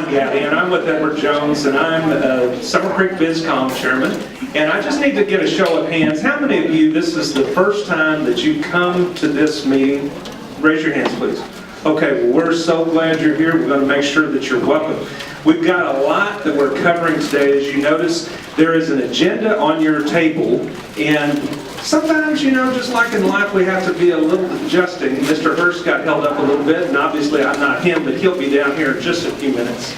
I'm Gabby, and I'm with Edward Jones, and I'm Summer Creek BizCom Chairman. And I just need to get a show of hands. How many of you, this is the first time that you come to this meeting? Raise your hands, please. Okay, well, we're so glad you're here. We're going to make sure that you're welcome. We've got a lot that we're covering today. As you notice, there is an agenda on your table, and sometimes, you know, just like in life, we have to be a little adjusting. Mr. Hurst got held up a little bit, and obviously I'm not him, but he'll be down here in just a few minutes.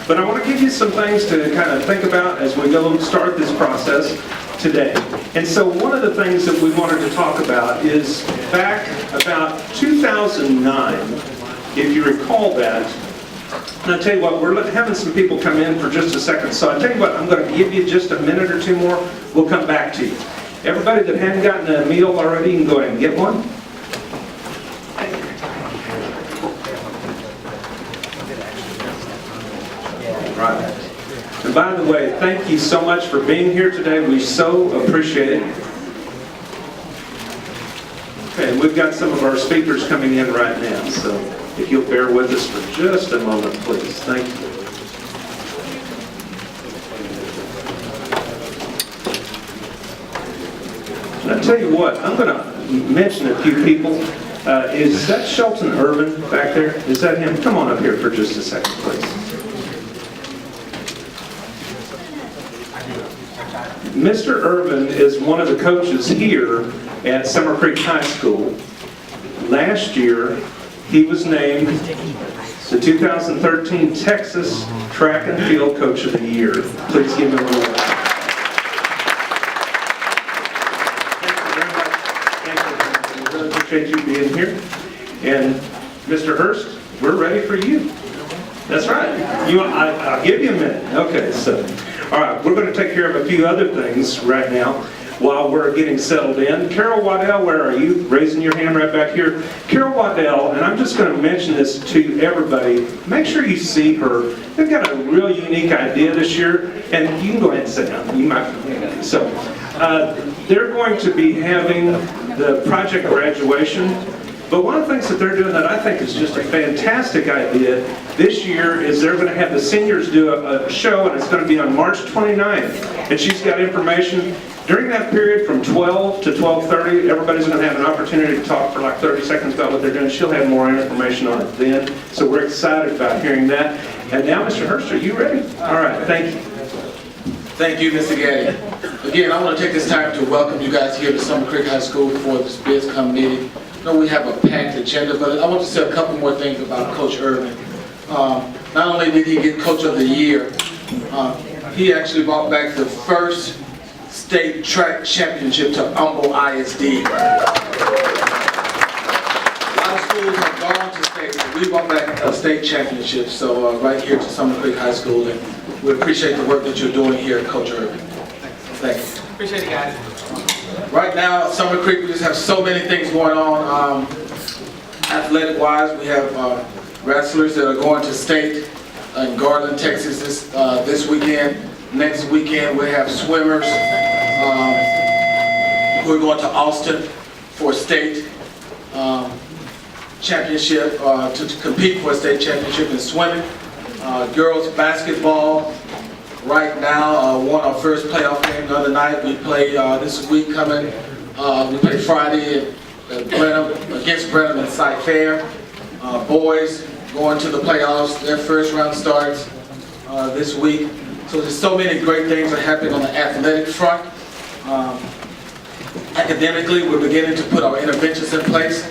But I want to give you some things to kind of think about as we go and start this process today. And so one of the things that we wanted to talk about is back about 2009, if you recall that. And I'll tell you what, we're having some people come in for just a second. So I'll tell you what, I'm going to give you just a minute or two more. We'll come back to you. Everybody that hadn't gotten a meal already, you can go ahead and get one. Right. And by the way, thank you so much for being here today. We so appreciate it. Okay, we've got some of our speakers coming in right now, so if you'll bear with us for just a moment, please. Thank you. And I tell you what, I'm going to mention a few people. Is that Shelton Irvin back there? Is that him? Come on up here for just a second, please. Mr. Irvin is one of the coaches here at Summer Creek High School. Last year, he was named the 2013 Texas Track and Field Coach of the Year. Please give him a round. Appreciate you being here. And Mr. Hurst, we're ready for you. That's right. I'll give you a minute. Okay, so, all right, we're going to take care of a few other things right now while we're getting settled in. Carol Waddell, where are you? Raising your hand right back here. Carol Waddell, and I'm just going to mention this to everybody. Make sure you see her. They've got a real unique idea this year, and you can go ahead and sit down. You might. So, they're going to be having the project graduation, but one of the things that they're doing that I think is just a fantastic idea this year is they're going to have the seniors do a show, and it's going to be on March 29th. And she's got information during that period from 12 to 12:30. Everybody's going to have an opportunity to talk for like 30 seconds about what they're doing. She'll have more information on it then, so we're excited about hearing that. And now, Mr. Hurst, are you ready? All right, thank you. Thank you, Mr. Gaddy. Again, I want to take this time to welcome you guys here to Summer Creek High School for this BizCom meeting. I know we have a packed agenda, but I want to say a couple more things about Coach Irvin. Not only did he get Coach of the Year, he actually brought back the first state track championship to Humble ISD. A lot of schools have gone to state, but we brought back a state championship, so right here to Summer Creek High School, and we appreciate the work that you're doing here, Coach Irvin. Thank you. Appreciate it, guys. Right now, at Summer Creek, we just have so many things going on. Athletic-wise, we have wrestlers that are going to state in Garland, Texas this weekend. Next weekend, we have swimmers who are going to Austin for state championship, to compete for a state championship in swimming. Girls basketball. Right now, won our first playoff game the other night. We play this week coming. We play Friday at Brenham, against Brenham and Site Fair. Boys going to the playoffs. Their first round starts this week. So there's so many great things that are happening on the athletic front. Academically, we're beginning to put our interventions in place.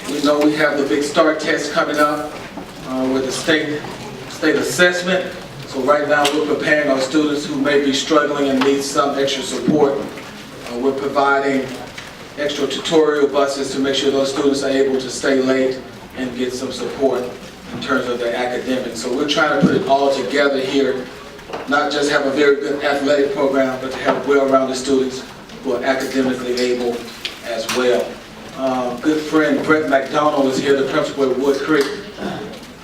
We know we have the big STAR test coming up with the state assessment. So right now we're preparing our students who may be struggling and need some extra support. We're providing extra tutorial buses to make sure those students are able to stay late and get some support in terms of their academics. So we're trying to put it all together here, not just have a very good athletic program, but to have well-rounded students who are academically able as well. Good friend Brett McDonald is here, the principal at Wood Creek. How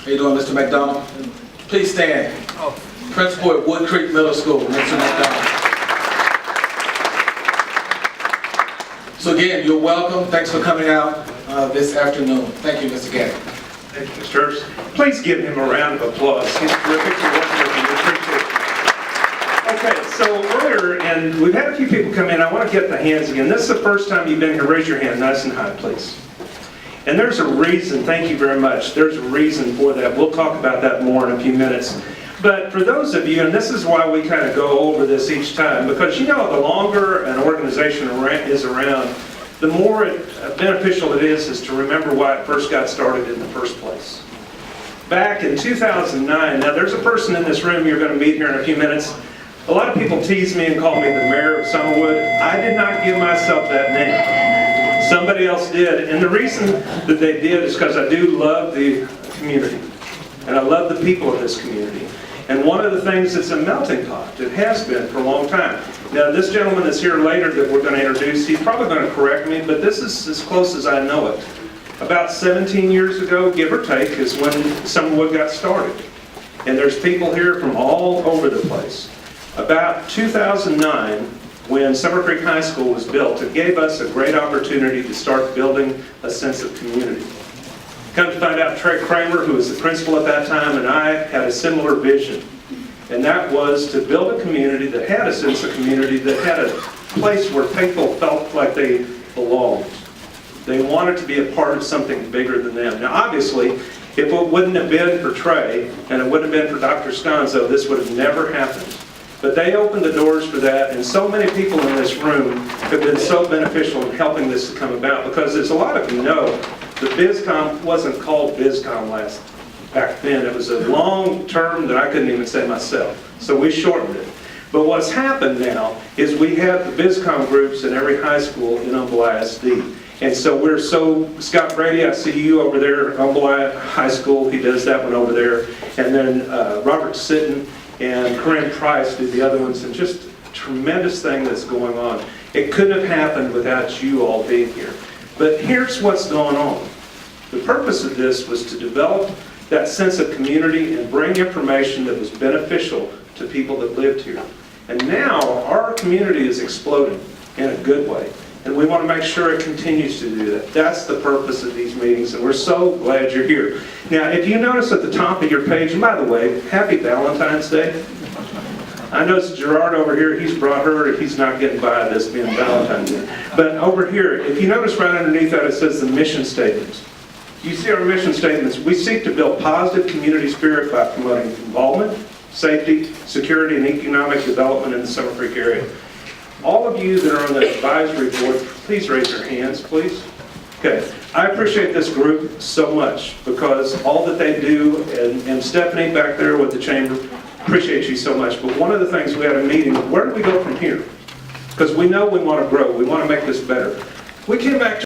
you doing, Mr. McDonald? Please stand. Principal at Wood Creek Middle School, Mr. McDonald. So again, you're welcome. Thanks for coming out this afternoon. Thank you, Mr. Gaddy. Thank you, Mr. Hurst. Please give him a round of applause. He's terrific for working with you. We appreciate it. Okay, so earlier, and we've had a few people come in. I want to get the hands again. This is the first time you've been here. Raise your hand nice and high, please. And there's a reason. Thank you very much. There's a reason for that. We'll talk about that more in a few minutes. But for those of you, and this is why we kind of go over this each time, because you know the longer an organization is around, the more beneficial it is to remember why it first got started in the first place. Back in 2009, now there's a person in this room you're going to meet here in a few minutes. A lot of people tease me and call me the mayor of Summerwood. I did not give myself that name. Somebody else did. And the reason that they did is because I do love the community. And I love the people of this community. And one of the things that's a melting pot, it has been for a long time. Now this gentleman that's here later that we're going to introduce, he's probably going to correct me, but this is as close as I know it. About 17 years ago, give or take, is when Summerwood got started. And there's people here from all over the place. About 2009, when Summer Creek High School was built, it gave us a great opportunity to start building a sense of community. Come to find out, Trey Kramer, who was the principal at that time, and I had a similar vision. And that was to build a community that had a sense of community, that had a place where people felt like they belonged. They wanted to be a part of something bigger than them. Now obviously, if it wouldn't have been for Trey, and it wouldn't have been for Dr. Sconzo, this would have never happened. But they opened the doors for that, and so many people in this room have been so beneficial in helping this to come about, because as a lot of you know, the BizCom wasn't called BizCom back then. It was a long term that I couldn't even say myself, so we shortened it. But what's happened now is we have the BizCom groups in every high school in Humble ISD. And so we're Scott Brady, I see you over there at Humble High School, he does that one over there. And then Robert Sitton and Corinne Price do the other ones, and just a tremendous thing that's going on. It couldn't have happened without you all being here. But here's what's going on. The purpose of this was to develop that sense of community and bring information that was beneficial to people that lived here. And now our community is exploding in a good way. And we want to make sure it continues to do that. That's the purpose of these meetings, and we're so glad you're here. Now, if you notice at the top of your page, and by the way, happy Valentine's Day. I know Gerard over here, he's brought her, he's not getting by this being Valentine's Day. But over here, if you notice right underneath that, it says the mission statements. You see our mission statements. We seek to build positive community spirit by promoting involvement, safety, security, and economic development in the Summer Creek area. All of you that are on the advisory board, please raise your hands, please. Okay, I appreciate this group so much, because all that they do, and Stephanie back there with the chamber, appreciate you so much. But one of the things, we had a meeting, where do we go from here? Because we know we want to grow, we want to make this better. We came back to